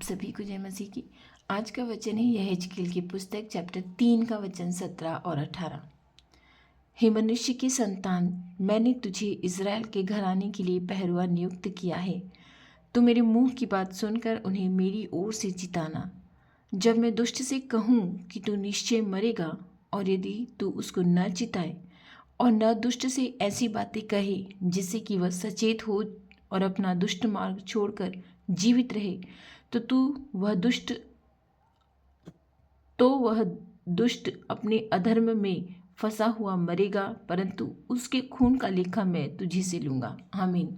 सभी को जय मसीह की। आज का वचन है यहेजकेल की पुस्तक चैप्टर 3 का वचन 17 और 18। हे मनुष्य की संतान, मैंने तुझे इज़राइल के घराने के लिए पहरुआ नियुक्त किया है। तू मेरे मुंह की बात सुनकर उन्हें मेरी ओर से चिताना। जब मैं दुष्ट से कहूँ कि तू निश्चय मरेगा, और यदि तू उसको न चिताए और न दुष्ट से ऐसी बातें कहे जिससे कि वह सचेत हो और अपना दुष्ट मार्ग छोड़कर जीवित रहे, तो वह दुष्ट अपने अधर्म में फंसा हुआ मरेगा, परंतु उसके खून का लेखा मैं तुझी से लूँगा। आमीन।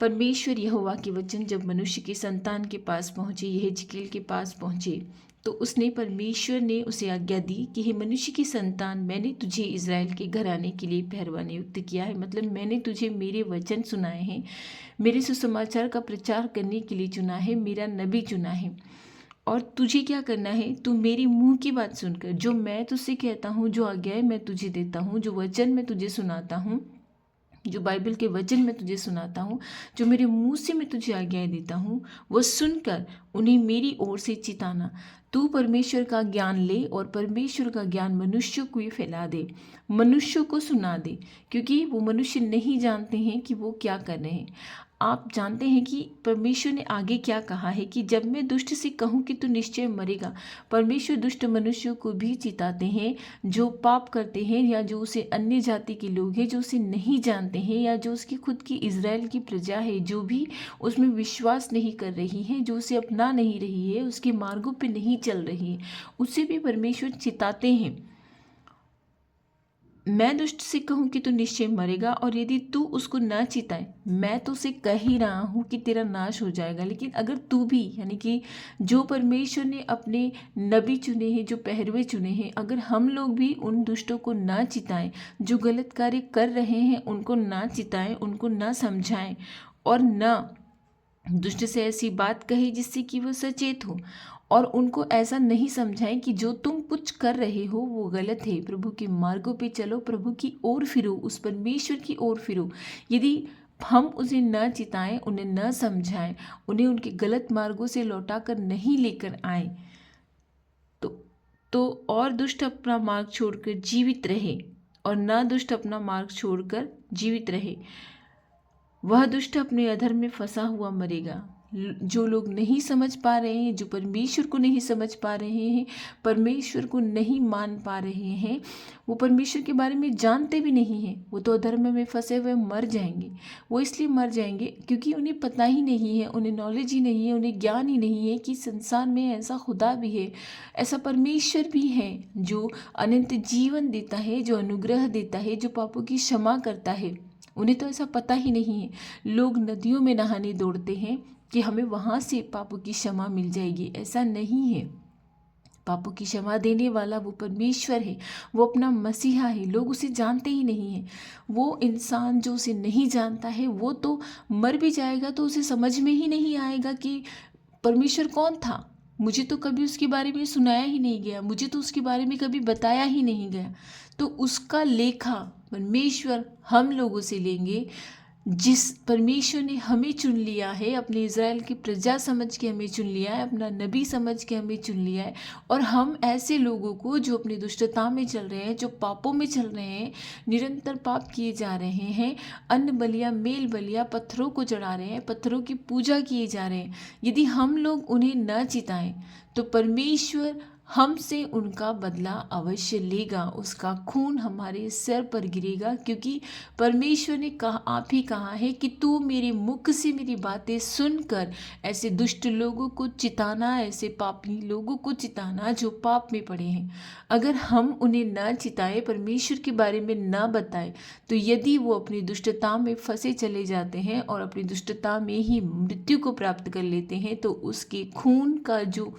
परमेश्वर यहोवा के वचन जब मनुष्य की संतान के पास पहुँचे, यहेजकेल के पास पहुँचे, तो परमेश्वर ने उसे आज्ञा दी कि हे मनुष्य की संतान, मैंने तुझे इज़राइल के घराने के लिए पहरुआ नियुक्त किया है। मतलब मैंने तुझे मेरे वचन सुनाए हैं, मेरे सुसमाचार का प्रचार करने के लिए चुना है, मेरा नबी चुना है। और तुझे क्या करना है? तू मेरी मुंह की बात सुनकर, जो मैं तुझसे कहता हूँ, जो आज्ञाएं मैं तुझे देता हूँ, जो वचन मैं तुझे सुनाता हूँ, जो बाइबल के वचन मैं तुझे सुनाता हूँ, जो मेरे मुंह से मैं तुझे आज्ञाएं देता हूँ, वो सुनकर उन्हें मेरी ओर से चिताना। तू परमेश्वर का ज्ञान ले और परमेश्वर का ज्ञान मनुष्यों को ही फैला दे, मनुष्यों को सुना दे, क्योंकि वो मनुष्य नहीं जानते हैं कि वो क्या कर रहे हैं। आप जानते हैं कि परमेश्वर ने आगे क्या कहा है कि जब मैं दुष्ट से कहूँ कि तू निश्चय मरेगा, परमेश्वर दुष्ट मनुष्यों को भी चिताते हैं जो पाप करते हैं, या जो उसे अन्य जाति के लोग हैं, जो उसे नहीं जानते हैं, या जो उसकी खुद की इज़राइल की प्रजा है, जो भी उसमें विश्वास नहीं कर रही है, जो उसे अपना नहीं रही है, उसके मार्गों पे नहीं चल रही है, उसे भी परमेश्वर चिताते हैं। मैं दुष्ट से कहूँ कि तू निश्चय मरेगा, और यदि तू उसको न चिताए, मैं तो उसे कह ही रहा हूँ कि तेरा नाश हो जाएगा, लेकिन अगर तू भी, यानी कि जो परमेश्वर ने अपने नबी चुने हैं, जो पहरुए चुने हैं, अगर हम लोग भी उन दुष्टों को ना चिताएं, जो गलत कार्य कर रहे हैं उनको ना चिताएं, उनको ना समझाएं, और ना दुष्ट से ऐसी बात कहे जिससे कि वो सचेत हो, और उनको ऐसा नहीं समझाएं कि जो तुम कुछ कर रहे हो वो गलत है, प्रभु के मार्गों पे चलो, प्रभु की ओर फिरो, उस परमेश्वर की ओर फिरो। यदि हम उसे न चिताएं, उन्हें न समझाएं, उन्हें उनके गलत मार्गों से लौटा कर नहीं लेकर आए, तो और दुष्ट अपना मार्ग छोड़कर जीवित रहे, और न दुष्ट अपना मार्ग छोड़कर जीवित रहे, वह दुष्ट अपने अधर्म में फंसा हुआ मरेगा। जो लोग नहीं समझ पा रहे हैं, जो परमेश्वर को नहीं समझ पा रहे हैं, परमेश्वर को नहीं मान पा रहे हैं, वो परमेश्वर के बारे में जानते भी नहीं हैं, वो तो अधर्म में फंसे हुए मर जाएंगे। वो इसलिए मर जाएंगे क्योंकि उन्हें पता ही नहीं है, उन्हें नॉलेज ही नहीं है, उन्हें ज्ञान ही नहीं है कि संसार में ऐसा खुदा भी है, ऐसा परमेश्वर भी है जो अनंत जीवन देता है, जो अनुग्रह देता है, जो पापों की क्षमा करता है। उन्हें तो ऐसा पता ही नहीं है। लोग नदियों में नहाने दौड़ते हैं कि हमें वहाँ से पापों की क्षमा मिल जाएगी, ऐसा नहीं है। पापों की क्षमा देने वाला वो परमेश्वर है, वो अपना मसीहा है। लोग उसे जानते ही नहीं हैं। वो इंसान जो उसे नहीं जानता है, वो तो मर भी जाएगा तो उसे समझ में ही नहीं आएगा कि परमेश्वर कौन था। मुझे तो कभी उसके बारे में सुनाया ही नहीं गया, मुझे तो उसके बारे में कभी बताया ही नहीं गया। तो उसका लेखा परमेश्वर हम लोगों से लेंगे। जिस परमेश्वर ने हमें चुन लिया है, अपने इज़राइल की प्रजा समझ के हमें चुन लिया है, अपना नबी समझ के हमें चुन लिया है, और हम ऐसे लोगों को जो अपनी दुष्टता में चल रहे हैं, जो पापों में चल रहे हैं, निरंतर पाप किए जा रहे हैं, अन्न बलिया मेल बलिया पत्थरों को चढ़ा रहे हैं, पत्थरों की पूजा किए जा रहे हैं, यदि हम लोग उन्हें न चिताएं, तो परमेश्वर हमसे उनका बदला अवश्य लेगा। उसका खून हमारे सिर पर गिरेगा, क्योंकि परमेश्वर ने कहा, आप ही कहा है कि तू मेरे मुख से मेरी बातें सुनकर ऐसे दुष्ट लोगों को चिताना, ऐसे पापी लोगों को चिताना जो पाप में पड़े हैं। अगर हम उन्हें न चिताएं, परमेश्वर के बारे में न बताएं, तो यदि वो अपनी दुष्टता में फंसे चले जाते हैं और अपनी दुष्टता में ही मृत्यु को प्राप्त कर लेते हैं, तो उसके खून का जो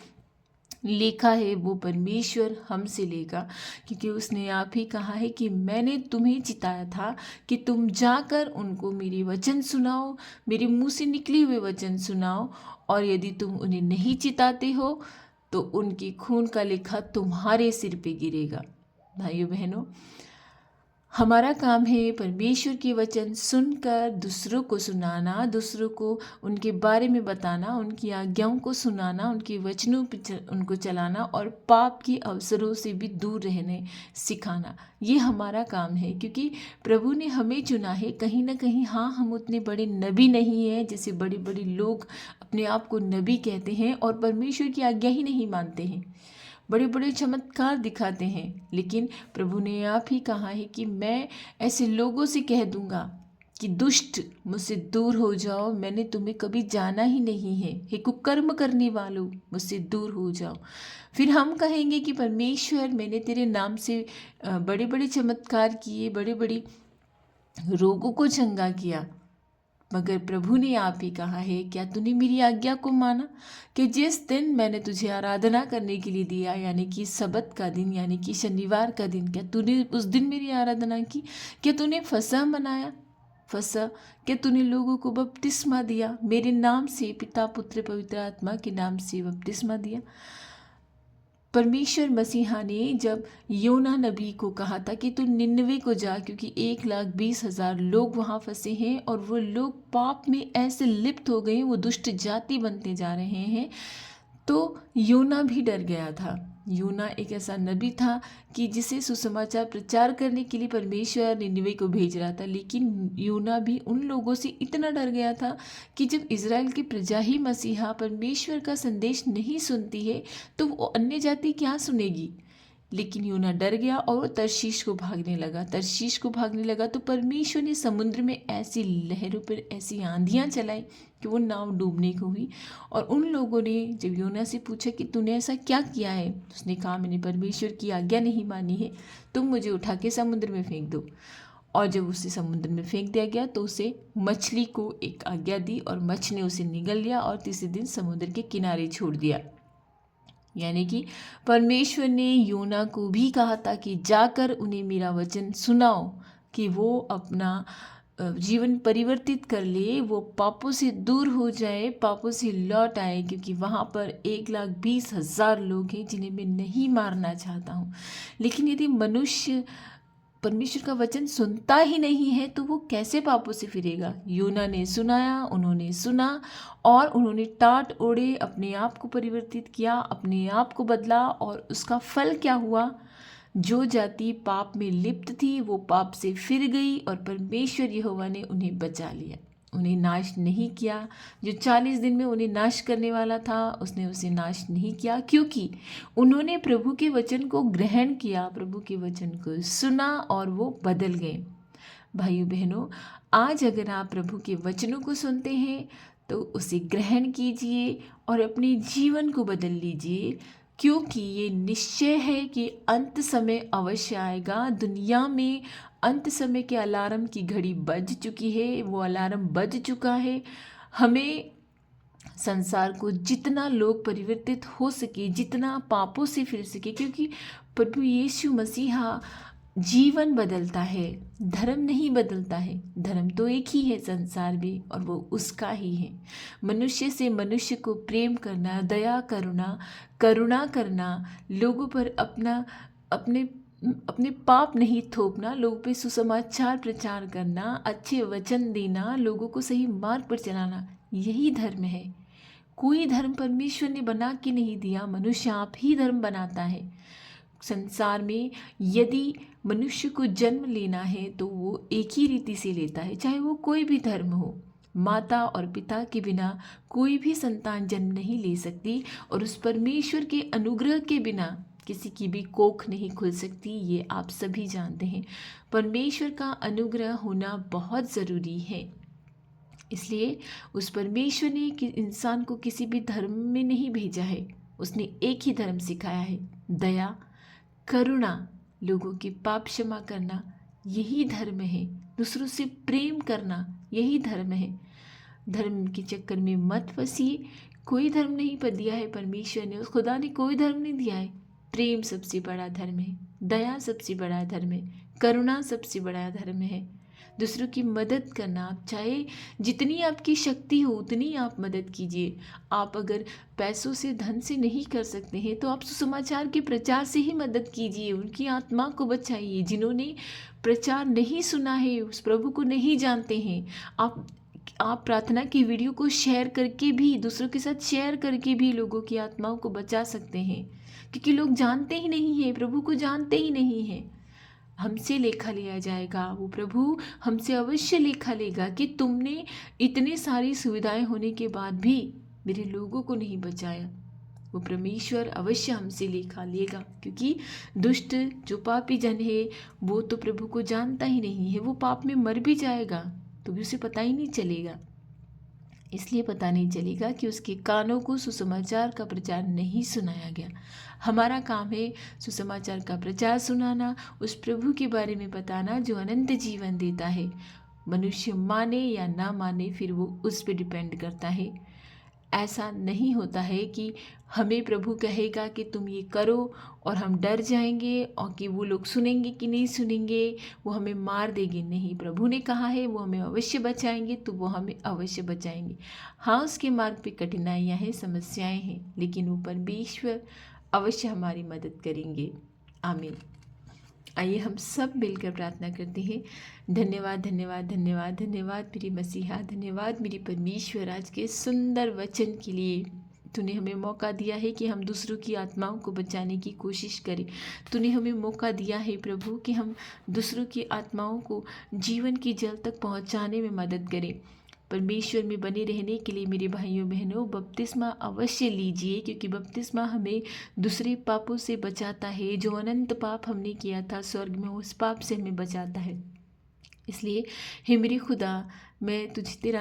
लेखा है वो परमेश्वर हमसे लेगा, क्योंकि उसने आप ही कहा है कि मैंने तुम्हें चिताया था कि तुम जाकर उनको मेरे वचन सुनाओ, मेरे मुंह से निकले हुए वचन सुनाओ, और यदि तुम उन्हें नहीं चिताते हो तो उनके खून का लेखा तुम्हारे सिर पे गिरेगा। भाइयों बहनों, हमारा काम है परमेश्वर के वचन सुनकर दूसरों को सुनाना, दूसरों को उनके बारे में बताना, उनकी आज्ञाओं को सुनाना, उनके वचनों पर उनको चलाना और पाप के अवसरों से भी दूर रहने सिखाना। ये हमारा काम है, क्योंकि प्रभु ने हमें चुना है। कहीं ना कहीं हाँ, हम उतने बड़े नबी नहीं हैं जैसे बड़े बड़े लोग अपने आप को नबी कहते हैं और परमेश्वर की आज्ञा ही नहीं मानते हैं, बड़े बड़े चमत्कार दिखाते हैं। लेकिन प्रभु ने आप ही कहा है कि मैं ऐसे लोगों से कह दूंगा कि दुष्ट मुझसे दूर हो जाओ, मैंने तुम्हें कभी जाना ही नहीं है। हे कुकर्म करने वालों, मुझसे दूर हो जाओ। फिर हम कहेंगे कि परमेश्वर, मैंने तेरे नाम से बड़े बड़े चमत्कार किए, बड़े बड़े रोगों को चंगा किया, मगर प्रभु ने आप ही कहा है, क्या तूने मेरी आज्ञा को माना? कि जिस दिन मैंने तुझे आराधना करने के लिए दिया, यानी कि सबत का दिन, यानी कि शनिवार का दिन, क्या तूने उस दिन मेरी आराधना की? क्या तूने फसह मनाया? फसह, क्या तूने लोगों को बपतिस्मा दिया मेरे नाम से, पिता पुत्र पवित्र आत्मा के नाम से बपतिस्मा दिया? परमेश्वर मसीहा ने जब योना नबी को कहा था कि तू निन्नवे को जा, क्योंकि 1,20,000 लोग वहाँ फंसे हैं और वो लोग पाप में ऐसे लिप्त हो गए, वो दुष्ट जाति बनते जा रहे हैं, तो योना भी डर गया था। योना एक ऐसा नबी था कि जिसे सुसमाचार प्रचार करने के लिए परमेश्वर निन्नवे को भेज रहा था। लेकिन योना भी उन लोगों से इतना डर गया था कि जब इज़राइल की प्रजा ही मसीहा परमेश्वर का संदेश नहीं सुनती है तो वो अन्य जाति क्या सुनेगी। लेकिन योना डर गया और वो तर्शीश को भागने लगा। तर्शीश को भागने लगा तो परमेश्वर ने समुद्र में ऐसी लहरों पर ऐसी आंधियाँ चलाई कि वो नाव डूबने को हुई। और उन लोगों ने जब योना से पूछा कि तूने ऐसा क्या किया है, उसने कहा मैंने परमेश्वर की आज्ञा नहीं मानी है, तुम मुझे उठा के समुद्र में फेंक दो। और जब उसे समुद्र में फेंक दिया गया तो उसे मछली को एक आज्ञा दी और मछली ने उसे निगल लिया और तीसरे दिन समुद्र के किनारे छोड़ दिया। यानी कि परमेश्वर ने योना को भी कहा था कि जाकर उन्हें मेरा वचन सुनाओ कि वो अपना जीवन परिवर्तित कर ले, वो पापों से दूर हो जाए, पापों से लौट आए, क्योंकि वहाँ पर 1,20,000 लोग हैं जिन्हें मैं नहीं मारना चाहता हूँ। लेकिन यदि मनुष्य परमेश्वर का वचन सुनता ही नहीं है तो वो कैसे पापों से फिरेगा? योना ने सुनाया, उन्होंने सुना और उन्होंने टाट ओढ़े, अपने आप को परिवर्तित किया, अपने आप को बदला। और उसका फल क्या हुआ? जो जाति पाप में लिप्त थी वो पाप से फिर गई और परमेश्वर यहोवा ने उन्हें बचा लिया, उन्हें नाश नहीं किया। जो 40 दिन में उन्हें नाश करने वाला था उसने उसे नाश नहीं किया, क्योंकि उन्होंने प्रभु के वचन को ग्रहण किया, प्रभु के वचन को सुना और वो बदल गए। भाइयों बहनों, आज अगर आप प्रभु के वचनों को सुनते हैं तो उसे ग्रहण कीजिए और अपने जीवन को बदल लीजिए, क्योंकि ये निश्चय है कि अंत समय अवश्य आएगा। दुनिया में अंत समय के अलार्म की घड़ी बज चुकी है, वो अलार्म बज चुका है। हमें संसार को जितना लोग परिवर्तित हो सके, जितना पापों से फिर सके, क्योंकि प्रभु यीशु मसीहा जीवन बदलता है, धर्म नहीं बदलता है। धर्म तो एक ही है संसार में और वो उसका ही है। मनुष्य से मनुष्य को प्रेम करना, दया करुणा करना, लोगों पर अपने पाप नहीं थोपना, लोगों पे सुसमाचार प्रचार करना, अच्छे वचन देना, लोगों को सही मार्ग पर चलाना, यही धर्म है। कोई धर्म परमेश्वर ने बना के नहीं दिया, मनुष्य आप ही धर्म बनाता है। संसार में यदि मनुष्य को जन्म लेना है तो वो एक ही रीति से लेता है, चाहे वो कोई भी धर्म हो। माता और पिता के बिना कोई भी संतान जन्म नहीं ले सकती और उस परमेश्वर के अनुग्रह के बिना किसी की भी कोख नहीं खुल सकती, ये आप सभी जानते हैं। परमेश्वर का अनुग्रह होना बहुत ज़रूरी है। इसलिए उस परमेश्वर ने कि इंसान को किसी भी धर्म में नहीं भेजा है, उसने एक ही धर्म सिखाया है, दया करुणा, लोगों के पाप क्षमा करना, यही धर्म है। दूसरों से प्रेम करना, यही धर्म है। धर्म के चक्कर में मत फंसिए। कोई धर्म नहीं पर दिया है परमेश्वर ने, उस खुदा ने कोई धर्म नहीं दिया है। प्रेम सबसे बड़ा धर्म है, दया सबसे बड़ा धर्म है, करुणा सबसे बड़ा धर्म है। दूसरों की मदद करना। आप चाहे जितनी आपकी शक्ति हो उतनी आप मदद कीजिए। आप अगर पैसों से, धन से नहीं कर सकते हैं तो आप सुसमाचार के प्रचार से ही मदद कीजिए। उनकी आत्मा को बचाइए जिन्होंने प्रचार नहीं सुना है, उस प्रभु को नहीं जानते हैं। आप प्रार्थना की वीडियो को शेयर करके भी, दूसरों के साथ शेयर करके भी लोगों की आत्माओं को बचा सकते हैं, क्योंकि लोग जानते ही नहीं हैं, प्रभु को जानते ही नहीं हैं। हमसे लेखा लिया जाएगा, वो प्रभु हमसे अवश्य लेखा लेगा कि तुमने इतने सारी सुविधाएं होने के बाद भी मेरे लोगों को नहीं बचाया। वो परमेश्वर अवश्य हमसे लेखा लेगा, क्योंकि दुष्ट जो पापी जन है वो तो प्रभु को जानता ही नहीं है। वो पाप में मर भी जाएगा तो भी उसे पता ही नहीं चलेगा। इसलिए पता नहीं चलेगा कि उसके कानों को सुसमाचार का प्रचार नहीं सुनाया गया। हमारा काम है सुसमाचार का प्रचार सुनाना, उस प्रभु के बारे में बताना जो अनंत जीवन देता है। मनुष्य माने या ना माने फिर वो उस पर डिपेंड करता है। ऐसा नहीं होता है कि हमें प्रभु कहेगा कि तुम ये करो और हम डर जाएंगे और कि वो लोग सुनेंगे कि नहीं सुनेंगे, वो हमें मार देंगे। नहीं, प्रभु ने कहा है वो हमें अवश्य बचाएंगे तो वो हमें अवश्य बचाएंगे। हाँ, उसके मार्ग पे कठिनाइयाँ हैं, समस्याएं हैं, लेकिन वो परमेश्वर अवश्य हमारी मदद करेंगे। आमीन। आइए हम सब मिलकर प्रार्थना करते हैं। धन्यवाद धन्यवाद धन्यवाद धन्यवाद मेरी मसीहा, धन्यवाद मेरी परमेश्वर आज के सुंदर वचन के लिए। तूने हमें मौका दिया है कि हम दूसरों की आत्माओं को बचाने की कोशिश करें। तूने हमें मौका दिया है प्रभु कि हम दूसरों की आत्माओं को जीवन की जल तक पहुंचाने में मदद करें। परमेश्वर में बने रहने के लिए मेरे भाइयों बहनों बपतिस्मा अवश्य लीजिए, क्योंकि बपतिस्मा हमें दूसरे पापों से बचाता है। जो अनंत पाप हमने किया था स्वर्ग में, उस पाप से हमें बचाता है। इसलिए हे मेरे खुदा, मैं तेरा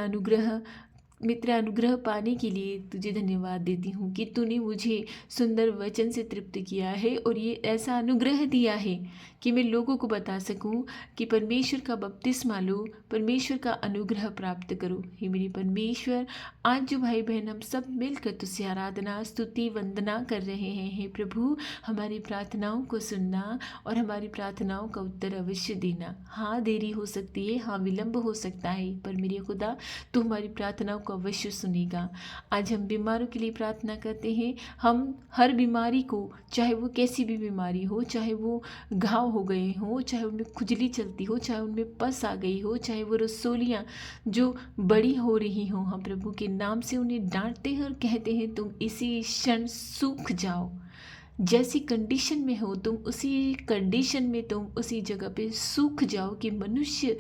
अनुग्रह पाने के लिए तुझे धन्यवाद देती हूँ कि तूने मुझे सुंदर वचन से तृप्त किया है और ये ऐसा अनुग्रह दिया है कि मैं लोगों को बता सकूं कि परमेश्वर का बपतिस्मा लो, परमेश्वर का अनुग्रह प्राप्त करो। हे मेरे परमेश्वर, आज जो भाई बहन हम सब मिलकर तुझसे आराधना, स्तुति, वंदना कर रहे हैं, हे प्रभु हमारी प्रार्थनाओं को सुनना और हमारी प्रार्थनाओं का उत्तर अवश्य देना। हाँ, देरी हो सकती है, हाँ विलंब हो सकता है, पर मेरे खुदा तू हमारी प्रार्थनाओं को अवश्य सुनेगा। आज हम बीमारों के लिए प्रार्थना करते हैं। हम हर बीमारी को, चाहे वो कैसी भी बीमारी हो, चाहे वो घाव हो गए हों, चाहे उनमें खुजली चलती हो, चाहे उनमें पस आ गई हो, चाहे वो रसोलियाँ जो बड़ी हो रही हों, हम प्रभु के नाम से उन्हें डांटते हैं और कहते हैं तुम इसी क्षण सूख जाओ। जैसी कंडीशन में हो तुम उसी कंडीशन में, तुम उसी जगह पे सूख जाओ कि मनुष्य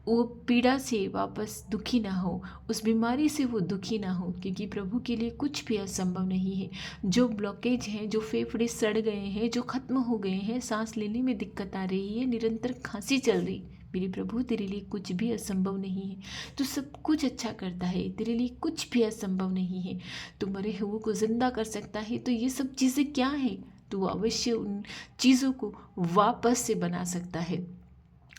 वो पीड़ा से वापस दुखी ना हो, उस बीमारी से वो दुखी ना हो, क्योंकि प्रभु के लिए कुछ भी असंभव नहीं है। जो ब्लॉकेज हैं, जो फेफड़े सड़ गए हैं, जो खत्म हो गए हैं, सांस लेने में दिक्कत आ रही है, निरंतर खांसी चल रही, मेरे प्रभु तेरे लिए कुछ भी असंभव नहीं है। तू सब कुछ अच्छा करता है, तेरे लिए कुछ भी असंभव नहीं है। तू मरे हुए को जिंदा कर सकता है, तो ये सब चीज़ें क्या हैं? तू अवश्य उन चीज़ों को वापस से बना सकता है।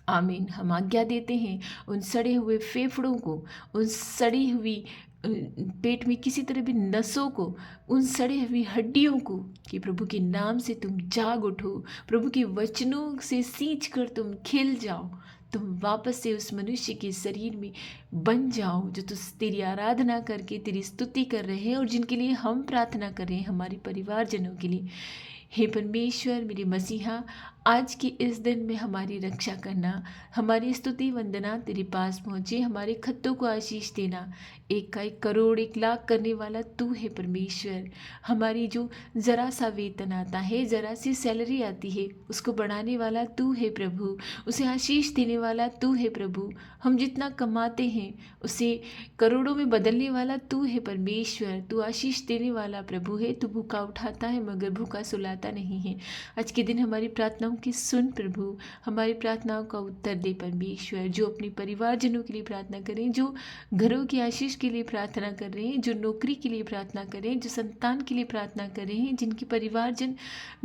आमीन। हम आज्ञा देते हैं उन सड़े हुए फेफड़ों को, उन सड़ी हुई पेट में किसी तरह भी नसों को, उन सड़ी हुई हड्डियों को, कि प्रभु के नाम से तुम जाग उठो, प्रभु के वचनों से सींच कर तुम खिल जाओ, तुम वापस से उस मनुष्य के शरीर में बन जाओ जो तेरी आराधना करके तेरी स्तुति कर रहे हैं और जिनके लिए हम प्रार्थना कर रहे हैं, हमारे परिवारजनों के लिए। हे परमेश्वर मेरे मसीहा, आज के इस दिन में हमारी रक्षा करना, हमारी स्तुति वंदना तेरे पास पहुँचे, हमारे खत्तों को आशीष देना। 1 का 1 करोड़ 1 लाख करने वाला तू है परमेश्वर। हमारी जो ज़रा सा वेतन आता है, ज़रा सी सैलरी आती है, उसको बढ़ाने वाला तू है प्रभु, उसे आशीष देने वाला तू है प्रभु। हम जितना कमाते हैं उसे करोड़ों में बदलने वाला तू है परमेश्वर। तू आशीष देने वाला प्रभु है। तू भूखा उठाता है मगर भूखा सुलाता नहीं है। आज के दिन हमारी प्रार्थनाओं की सुन प्रभु, हमारी प्रार्थनाओं का उत्तर दे परमेश्वर। जो अपने परिवारजनों के लिए प्रार्थना करें, जो घरों की आशीष के लिए प्रार्थना कर रहे हैं, जो नौकरी के लिए प्रार्थना करें, जो संतान के लिए प्रार्थना कर रहे हैं, जिनके परिवारजन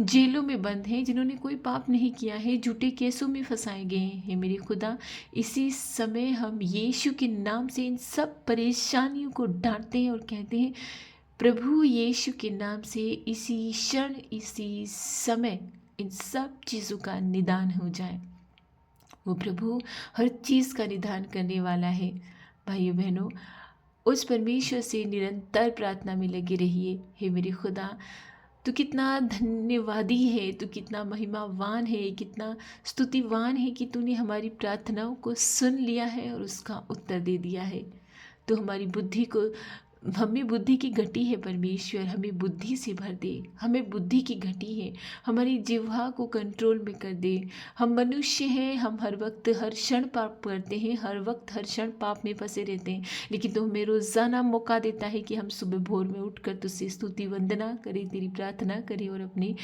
जेलों में बंद हैं, जिन्होंने कोई पाप नहीं किया है, झूठे केसों में फंसाए गए हैं, मेरे खुदा इसी समय हम यीशु के नाम से इन सब परेशानियों को डांटते हैं और कहते हैं प्रभु यीशु के नाम से इसी क्षण, इसी समय इन सब चीज़ों का निदान हो जाए। वो प्रभु हर चीज़ का निदान करने वाला है। भाइयों बहनों, उस परमेश्वर से निरंतर प्रार्थना में लगे रहिए। हे मेरे खुदा, तू कितना धन्यवादी है, तू कितना महिमावान है, कितना स्तुतिवान है कि तूने हमारी प्रार्थनाओं को सुन लिया है और उसका उत्तर दे दिया है। तो हमारी बुद्धि को, हमें बुद्धि की घटी है परमेश्वर, हमें बुद्धि से भर दे। हमें बुद्धि की घटी है, हमारी जिह्वा को कंट्रोल में कर दे। हम मनुष्य हैं, हम हर वक्त हर क्षण पाप करते हैं, हर वक्त हर क्षण पाप में फंसे रहते हैं, लेकिन तो हमें रोज़ाना मौका देता है कि हम सुबह भोर में उठकर तुझसे स्तुति वंदना करें, तेरी प्रार्थना करें और अपने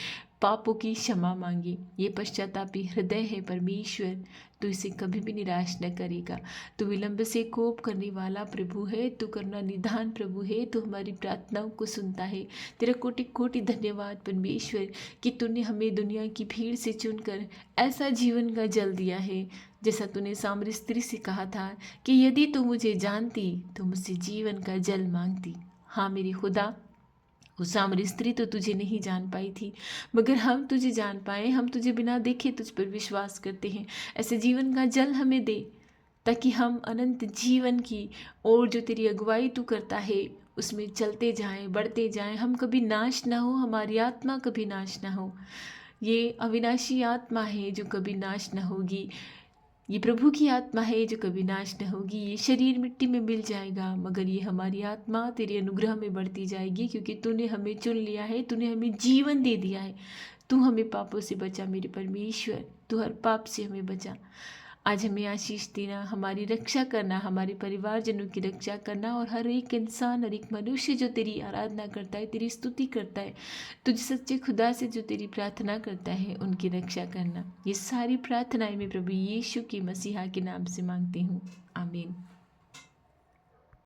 पापों की क्षमा मांगे। ये पश्चातापी हृदय है परमेश्वर, तू इसे कभी भी निराश न करेगा। तू विलंब से कोप करने वाला प्रभु है, तू करुणा निधान प्रभु है, तू हमारी प्रार्थनाओं को सुनता है। तेरा कोटि कोटि धन्यवाद परमेश्वर कि तूने हमें दुनिया की भीड़ से चुनकर ऐसा जीवन का जल दिया है, जैसा तूने सामरी स्त्री से कहा था कि यदि तू मुझे जानती तो मुझसे जीवन का जल मांगती। हाँ मेरी खुदा, वो सामरी स्त्री तो तुझे नहीं जान पाई थी, मगर हम तुझे जान पाए। हम तुझे बिना देखे तुझ पर विश्वास करते हैं। ऐसे जीवन का जल हमें दे, ताकि हम अनंत जीवन की और जो तेरी अगुवाई तू करता है उसमें चलते जाएं, बढ़ते जाएं। हम कभी नाश ना हो, हमारी आत्मा कभी नाश ना हो। ये अविनाशी आत्मा है जो कभी नाश ना होगी। ये प्रभु की आत्मा है जो कभी नाश न होगी। ये शरीर मिट्टी में मिल जाएगा, मगर ये हमारी आत्मा तेरे अनुग्रह में बढ़ती जाएगी, क्योंकि तूने हमें चुन लिया है, तूने हमें जीवन दे दिया है। तू हमें पापों से बचा मेरे परमेश्वर, तू हर पाप से हमें बचा। आज हमें आशीष देना, हमारी रक्षा करना, हमारे परिवारजनों की रक्षा करना, और हर एक इंसान, हर एक मनुष्य जो तेरी आराधना करता है, तेरी स्तुति करता है, तुझ सच्चे खुदा से जो तेरी प्रार्थना करता है, उनकी रक्षा करना। ये सारी प्रार्थनाएं मैं प्रभु यीशु के मसीहा के नाम से मांगती हूँ, आमीन।